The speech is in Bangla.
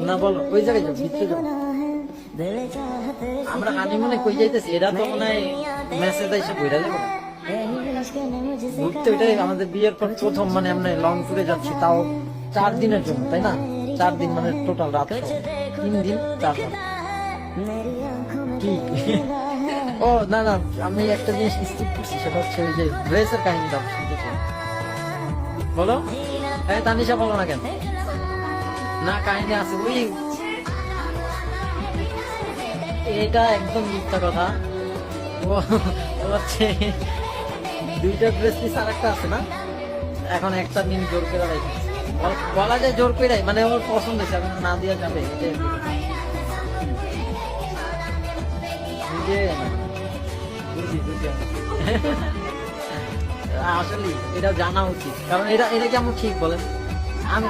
না বলো ওই জায়গায় যাও, ভিতরে যাও। আমরা হানিমুনে কই যাইতেছি, এটা তো মনে হয় মেসেজ এসে কইরা যাবো ঘুরতে। ওইটাই আমাদের বিয়ের পর প্রথম মানে আমরা লং ট্যুরে যাচ্ছি, তাও 4 দিনের জন্য, তাই না? 4 দিন মানে টোটাল রাত 3 দিন 4 রাত। কি ও না না, আমি একটা জিনিস স্কিপ করছি, সেটা হচ্ছে ওই যে ড্রেসের কাহিনীটা শুনতে চাই। বলো এই তানিশা, বলো না কেন? না কাহিনী আছে ওই, এটা একদম মিথ্যা কথা। ও ও হচ্ছে 2টা ড্রেস পিস আর একটা আছে না, এখন একটা দিন জোর করে রাখি, বলা যায় জোর করে, মানে ওর পছন্দ হয়েছে, এখন না দেওয়া যাবে এটাই আর কি। বুঝে বুঝি বুঝি আসলে এটা জানা উচিত, কারণ এটা এটা কি আমার ঠিক বলেন? আমি